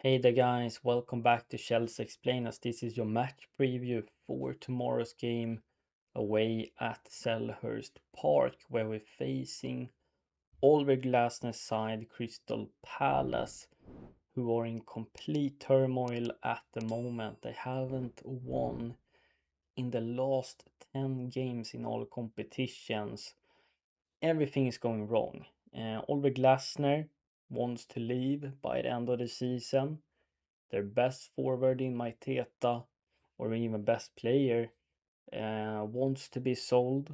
Hey there guys, welcome back to Chelsea Explain Us. This is your match preview for tomorrow's game away at Selhurst Park where we're facing Oliver Glasner's side Crystal Palace, who are in complete turmoil at the moment. They haven't won in the last 10 games in all competitions. Everything is going wrong. Oliver Glasner wants to leave by the end of the season. Their best forward in Maiteta, or even best player, wants to be sold.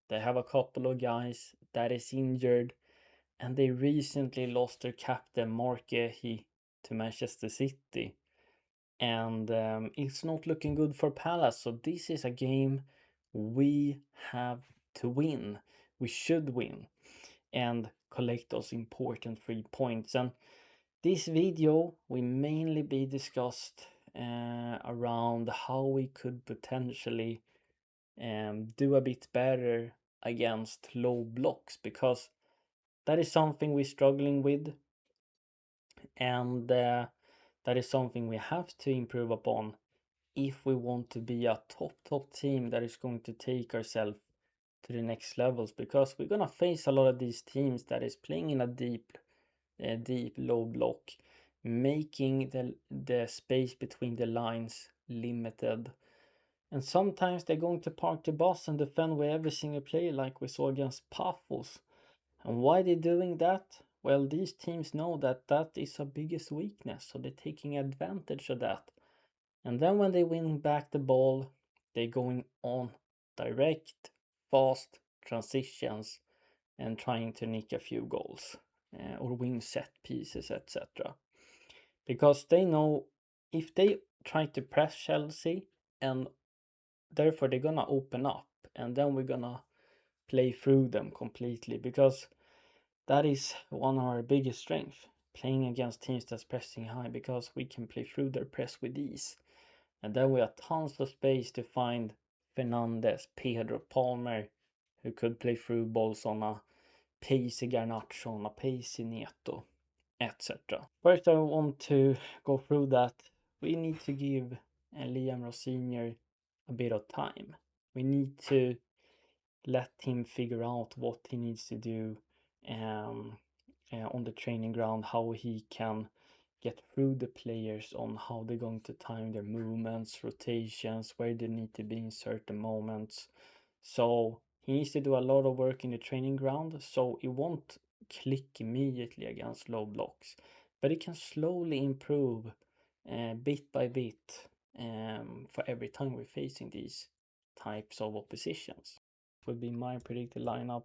They have a couple of guys that is injured, and they recently lost their captain Marquehi to Manchester City. And it's not looking good for Palace. So this is a game we have to win. We should win and collect those important 3 points. And this video will mainly be discussed around how we could potentially do a bit better against low blocks, because that is something we're struggling with, and that is something we have to improve upon if we want to be a top team that is going to take ourselves to the next levels, because we're gonna face a lot of these teams that is playing in a deep low block, making the space between the lines limited. And sometimes they're going to park the bus and defend with every single player, like we saw against Paphos. And why they're doing that? Well, these teams know that that is our biggest weakness, so they're taking advantage of that. And then when they win back the ball, they're going on direct, fast transitions and trying to nick a few goals or win set pieces, etc. Because they know if they try to press Chelsea, and therefore they're gonna open up, and then we're gonna play through them completely, because that is one of our biggest strengths, playing against teams that's pressing high, because we can play through their press with ease. And then we have tons of space to find Fernandez, Pedro, Palmer, who could play through balls on a pacey Garnacho, on a pacey Neto, etc. First, I want to go through that. We need to give Liam Rosenior a bit of time. We need to let him figure out what he needs to do um, on the training ground, how he can get through the players on how they're going to time their movements, rotations, where they need to be in certain moments. So he needs to do a lot of work in the training ground, so it won't click immediately against low blocks, but it can slowly improve bit by bit for every time we're facing these types of oppositions. Would be my predicted lineup.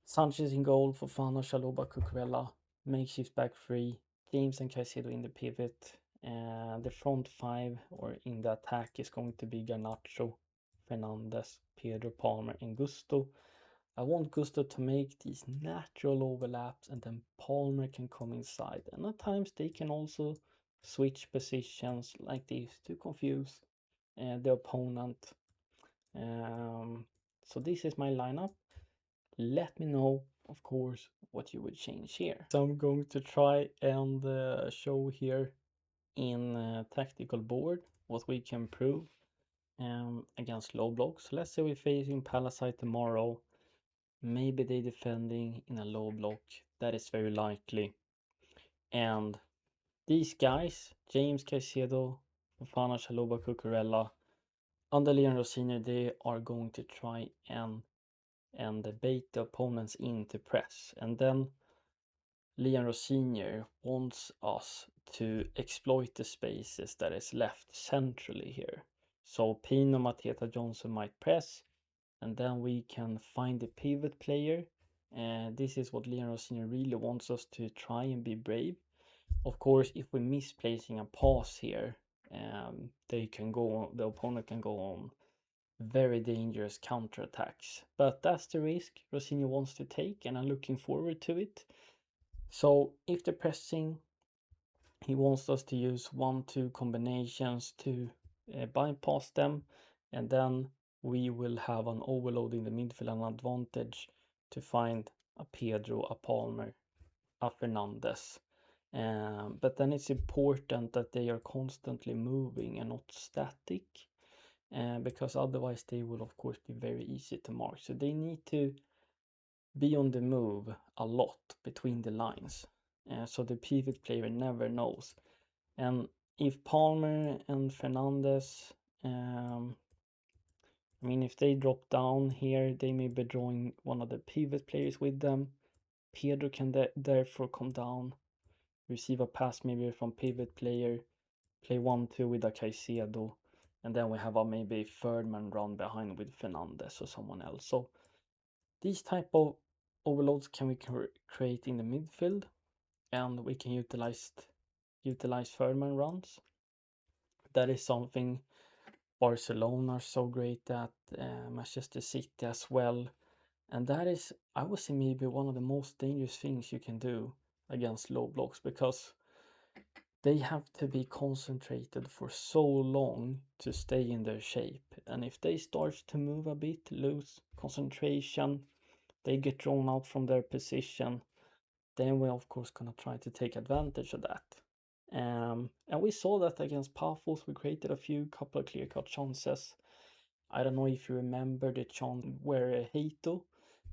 Sanchez in goal, Fofana, Chalobah, Cucurella, makeshift back three, James and Caicedo in the pivot. The front five, or in the attack, is going to be Garnacho, Fernandez, Pedro, Palmer, and Gusto. I want Gusto to make these natural overlaps, and then Palmer can come inside. And at times they can also switch positions like this to confuse the opponent. So this is my lineup. Let me know, of course, what you would change here. So I'm going to try and show here in tactical board what we can prove against low blocks. Let's say we're facing Palisade tomorrow. Maybe they defending in a low block. That is very likely. And these guys, James, Caicedo, Fofana, Chalobah, Cucurella, Andali and Rosenior, they are going to try and bait the opponents into press. And then Liam Rosenior wants us to exploit the spaces that is left centrally here. So Pino, Mateta, Johnson might press, and then we can find the pivot player. And this is what Liam Rosenior really wants us to try and be brave. Of course, if we're misplacing a pass here, they can go on, the opponent can go on very dangerous counterattacks. But that's the risk Rosenior wants to take, and I'm looking forward to it. So if they're pressing, he wants us to use 1-2 combinations to bypass them, and then we will have an overload in the midfield, an advantage to find a Pedro, a Palmer, a Fernandez. But then it's important that they are constantly moving and not static, because otherwise they will of course be very easy to mark. So they need to be on the move a lot between the lines, so the pivot player never knows. And if Palmer and Fernandez, I mean, if they drop down here, they may be drawing one of the pivot players with them. Pedro can therefore come down, receive a pass maybe from pivot player, play 1-2 with a Caicedo, and then we have a maybe third man run behind with Fernandez or someone else. So these type of overloads can we create in the midfield, and we can utilize third man runs. That is something Barcelona are so great at, Manchester City as well. And that is, I would say, maybe one of the most dangerous things you can do against low blocks, because they have to be concentrated for so long to stay in their shape. And if they start to move a bit, lose concentration, they get drawn out from their position, then we're of course gonna try to take advantage of that. And we saw that against Paphos. We created a couple of clear-cut chances. I don't know if you remember the chance where Heito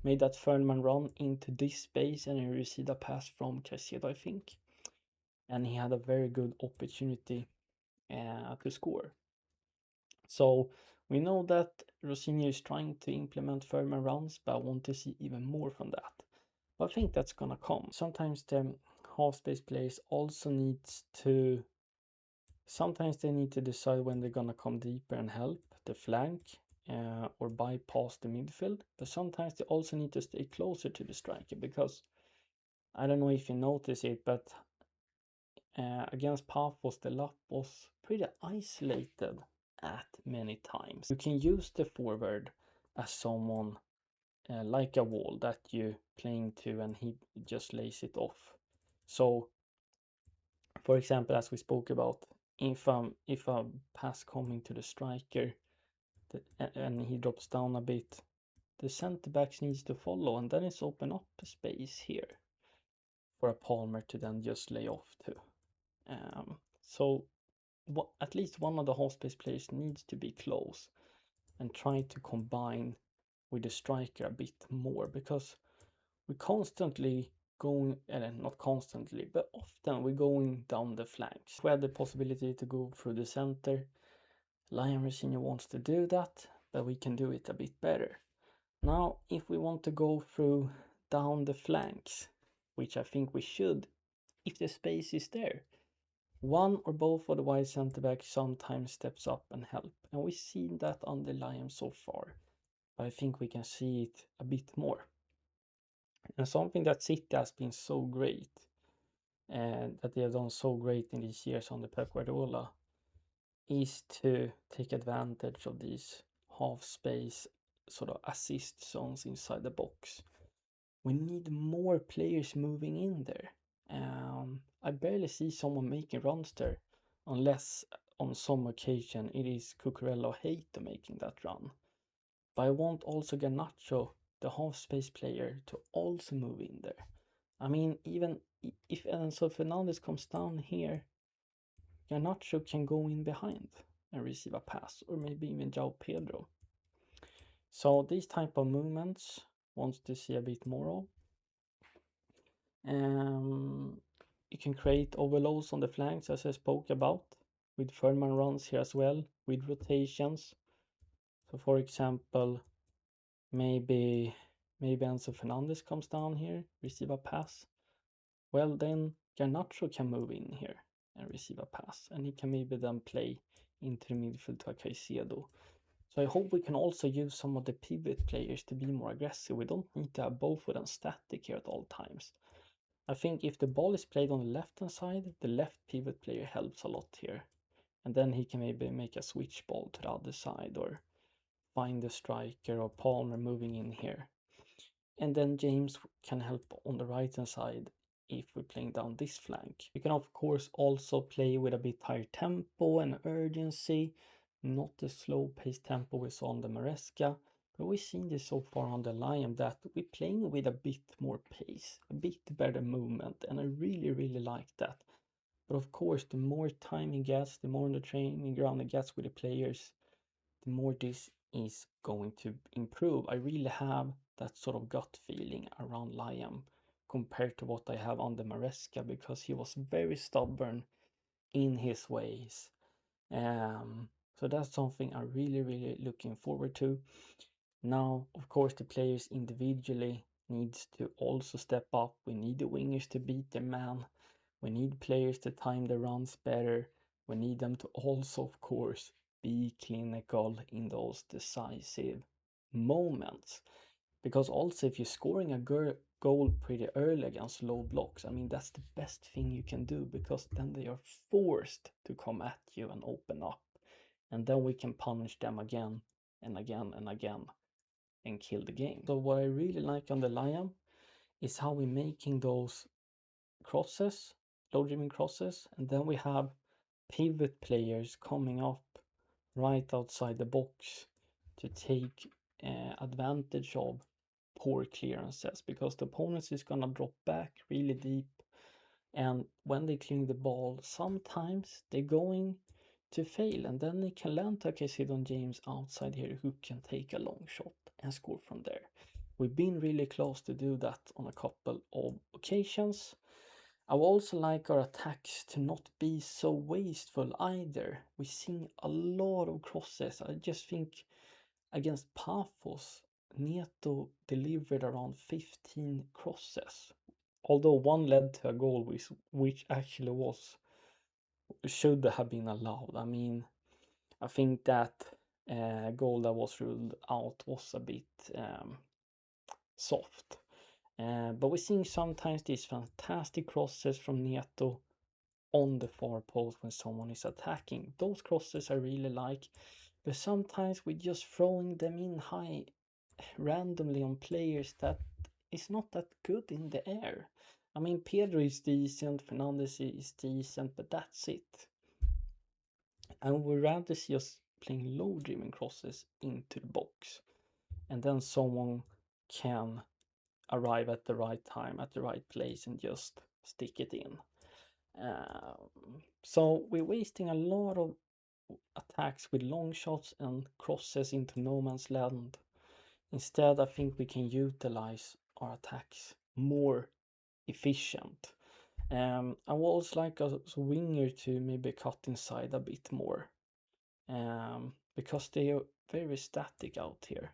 made that Fernman run into this space and he received a pass from Caicedo, I think. And he had a very good opportunity to score. So we know that Rosenior is trying to implement Fernman runs, but I want to see even more from that. But I think that's gonna come. Sometimes the half space players also needs to Sometimes they need to decide when they're gonna come deeper and help the flank, or bypass the midfield. But sometimes they also need to stay closer to the striker, because I don't know if you notice it, but against Paphos, the lap was pretty isolated at many times. You can use the forward as someone, like a wall that you playing to and he just lays it off. So for example, as we spoke about, if a pass coming to the striker and he drops down a bit, the center backs needs to follow, and then it's open up a space here for a Palmer to then just lay off to. So at least one of the half space players needs to be close and try to combine with the striker a bit more, because we constantly going, not constantly, but often we're going down the flanks. We had the possibility to go through the center. Lion Rosenior wants to do that, but we can do it a bit better. Now, if we want to go through down the flanks, which I think we should, if the space is there, one or both of the wide center backs sometimes steps up and help. And we've seen that on the Lions so far, but I think we can see it a bit more. And something that City has been so great, and that they have done so great in these years under Pep Guardiola, is to take advantage of these half space sort of assist zones inside the box. We need more players moving in there. I barely see someone making runs there, unless on some occasion it is Cucurella or Heito making that run. But I want also Garnacho, the half space player, to also move in there. I mean, even if Enzo Fernandez comes down here, Garnacho can go in behind and receive a pass, or maybe even João Pedro. So these type of movements wants to see a bit more of. You can create overloads on the flanks, as I spoke about, with Furman runs here as well, with rotations. So for example, maybe Enzo Fernandez comes down here, receive a pass. Well, then Garnacho can move in here and receive a pass, and he can maybe then play into the midfield to a Caicedo. So I hope we can also use some of the pivot players to be more aggressive. We don't need to have both of them static here at all times. I think if the ball is played on the left hand side, the left pivot player helps a lot here. And then he can maybe make a switch ball to the other side, or find the striker or Palmer moving in here. And then James can help on the right hand side if we're playing down this flank. You can of course also play with a bit higher tempo and urgency, not the slow paced tempo we saw on the Maresca, But we've seen this so far on the Lion that we're playing with a bit more pace, a bit better movement, and I really, really like that. But of course, the more time he gets, the more on the training ground he gets with the players, the more this is going to improve. I really have that sort of gut feeling around Liam compared to what I have on the Maresca, because he was very stubborn in his ways. Um, so that's something I'm really, really looking forward to. Now, of course, the players individually needs to also step up. We need the wingers to beat their man. We need players to time the runs better. We need them to also, of course, be clinical in those decisive moments. Because also, if you're scoring a goal pretty early against low blocks, I mean, that's the best thing you can do, because then they are forced to come at you and open up. And then we can punish them again and again and again and kill the game. So what I really like on the Lion is how we're making those crosses, low driven crosses, and then we have pivot players coming up right outside the box to take advantage of poor clearances, because the opponent is gonna drop back really deep, and when they clear the ball, sometimes they're going to fail, and then they can land to Caicedo James outside here, who can take a long shot and score from there. We've been really close to do that on a couple of occasions. I would also like our attacks to not be so wasteful either. We're seeing a lot of crosses. I just think against Paphos, Neto delivered around 15 crosses. Although one led to a goal which actually should have been allowed. I mean, I think that goal that was ruled out was a bit soft. But we're seeing sometimes these fantastic crosses from Neto on the far post when someone is attacking. Those crosses I really like, but sometimes we're just throwing them in high randomly on players that is not that good in the air. I mean, Pedro is decent, Fernandez is decent, but that's it. And we rather see us playing low driven crosses into the box, and then someone can arrive at the right time, at the right place, and just stick it in. So we're wasting a lot of attacks with long shots and crosses into no man's land. Instead, I think we can utilize our attacks more efficient. I would also like a winger to maybe cut inside a bit more, because they are very static out here.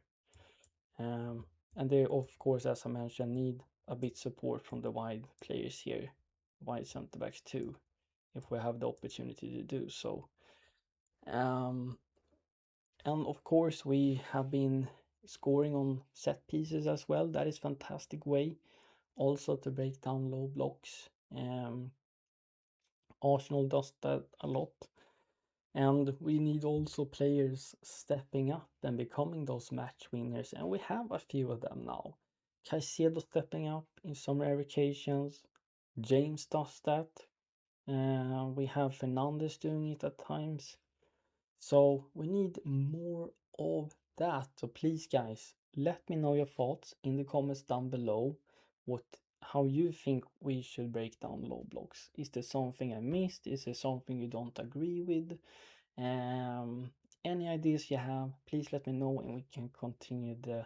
And they, of course, as I mentioned, need a bit support from the wide players here, wide centre backs too, if we have the opportunity to do so. And of course, we have been scoring on set pieces as well. That is fantastic way also to break down low blocks. Arsenal does that a lot. And we need also players stepping up and becoming those match winners. And we have a few of them now. Caicedo stepping up in some rare occasions. James does that. We have Fernandez doing it at times. So we need more of that. So please, guys, let me know your thoughts in the comments down below. How you think we should break down low blocks. Is there something I missed? Is there something you don't agree with? Any ideas you have, please let me know, and we can continue the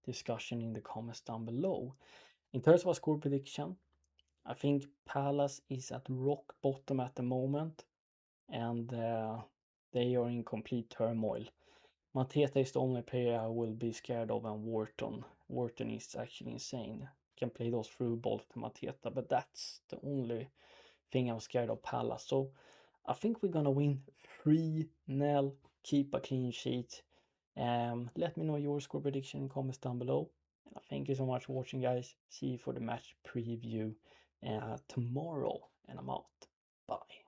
discussion in the comments down below. In terms of a score prediction, I think Palace is at rock bottom at the moment, and they are in complete turmoil. Mateta is the only player I will be scared of, and Wharton. Wharton is actually insane. Can play those through balls to Mateta, but that's the only thing I'm scared of Palace. So I think we're gonna win 3-0, keep a clean sheet. Let me know your score prediction in comments down below. Thank you so much for watching, guys. See you for the match preview tomorrow, and I'm out. Bye.